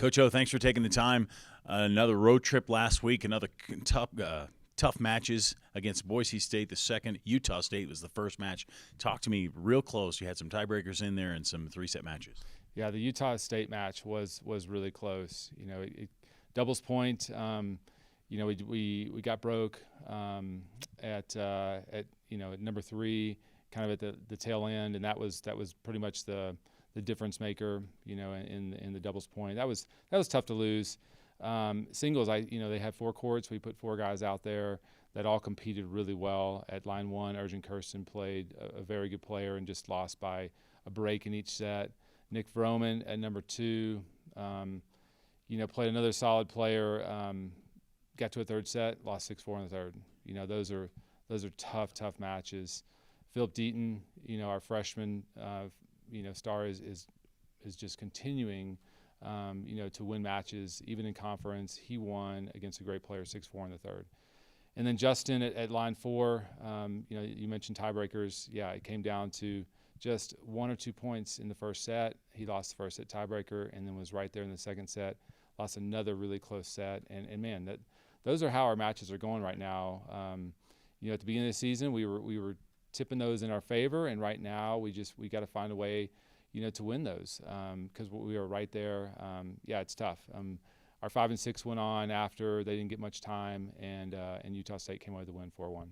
Coach O, thanks for taking the time. Another road trip last week, another tough matches against Boise State. The second, Utah State was the first match. Talk to me real close. You had some tiebreakers in there and some three-set matches. Yeah, the Utah State match was really close. Doubles point. We got broke at number 3, kind of at the tail end, and that was pretty much the difference maker. In the doubles point, that was tough to lose. Singles, they had 4 courts. We put 4 guys out there that all competed really well. At line 1, Ergen Kirsten played a very good player and just lost by a break in each set. Nick Vroman at number 2, played another solid player. Got to a third set, lost 6-4 in the third. Those are tough matches. Philip Deaton, our freshman, star is just continuing, to win matches, even in conference. He won against a great player, 6-4 in the third. And then Justin at line 4, you mentioned tiebreakers. Yeah, it came down to just 1 or 2 points in the first set. He lost the first set tiebreaker and then was right there in the second set. Lost another really close set. And man, those are how our matches are going right now. At the beginning of the season, we were tipping those in our favor, and right now we got to find a way, to win those because we were right there. It's tough. Our 5 and 6 went on after they didn't get much time, and Utah State came away with the win 4-1.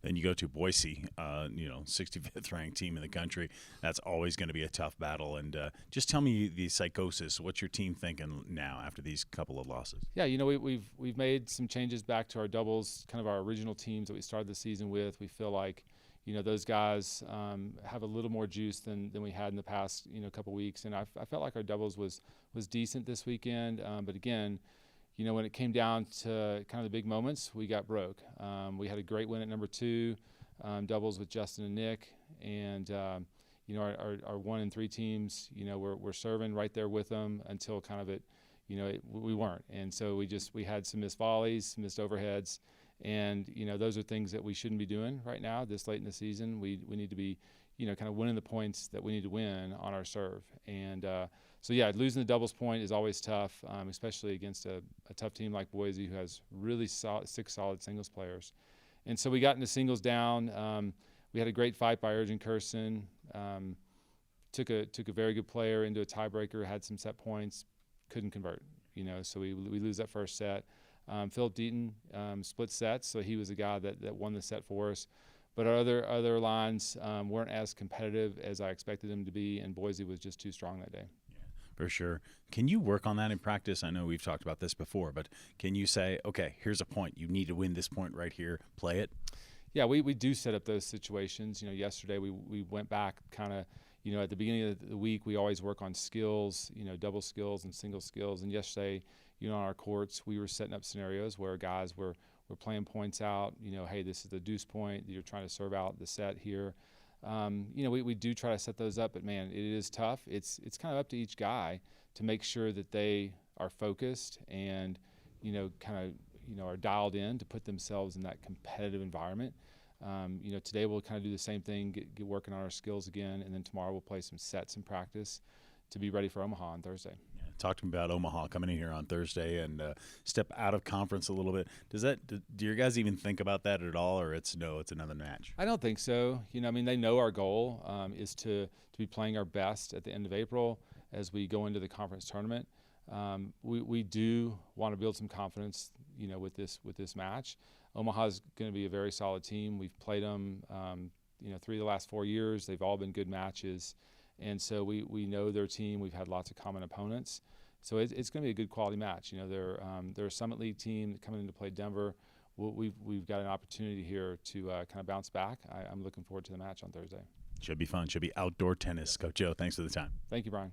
Then you go to Boise, 65th ranked team in the country. That's always going to be a tough battle. And just tell me the psychosis. What's your team thinking now after these couple of losses? Yeah, we've made some changes back to our doubles, kind of our original teams that we started the season with. We feel like, those guys have a little more juice than we had in the past, couple weeks. And I felt like our doubles was decent this weekend. But again, when it came down to kind of the big moments, we got broke. We had a great win at number 2, doubles with Justin and Nick, and our 1 and 3 teams, we're serving right there with them until kind of we weren't, and so we had some missed volleys, some missed overheads, and those are things that we shouldn't be doing right now this late in the season. We need to be kind of winning the points that we need to win on our serve, and losing the doubles point is always tough, especially against a tough team like Boise, who has really 6 solid singles players. And so we got into singles down. We had a great fight by Ergen Kirsten. Took a very good player into a tiebreaker, had some set points, couldn't convert. So we lose that first set. Philip Deaton split sets, so he was a guy that won the set for us. But our other lines weren't as competitive as I expected them to be, and Boise was just too strong that day. For sure. Can you work on that in practice? I know we've talked about this before, but can you say, okay, here's a point. You need to win this point right here. Play it? Yeah, we do set up those situations. Yesterday we went back kind of, at the beginning of the week, we always work on skills, double skills and single skills. And yesterday, on our courts, we were setting up scenarios where guys were playing points out. Hey, this is the deuce point. You're trying to serve out the set here. We do try to set those up, but man, it is tough. It's kind of up to each guy to make sure that they are focused and, are dialed in to put themselves in that competitive environment. Today we'll kind of do the same thing, get working on our skills again, and then tomorrow we'll play some sets in practice to be ready for Omaha on Thursday. Talk to me about Omaha coming in here on Thursday and step out of conference a little bit. Do your guys even think about that at all, or it's another match? I don't think so. They know our goal is to be playing our best at the end of April as we go into the conference tournament. We do want to build some confidence, with this match. Omaha is going to be a very solid team. We've played them, 3 of the last 4 years. They've all been good matches. And so we know their team. We've had lots of common opponents. So it's going to be a good quality match. They're a Summit League team coming in to play Denver. We've got an opportunity here to kind of bounce back. I'm looking forward to the match on Thursday. Should be fun. Should be outdoor tennis. Coach Joe, thanks for the time. Thank you, Brian.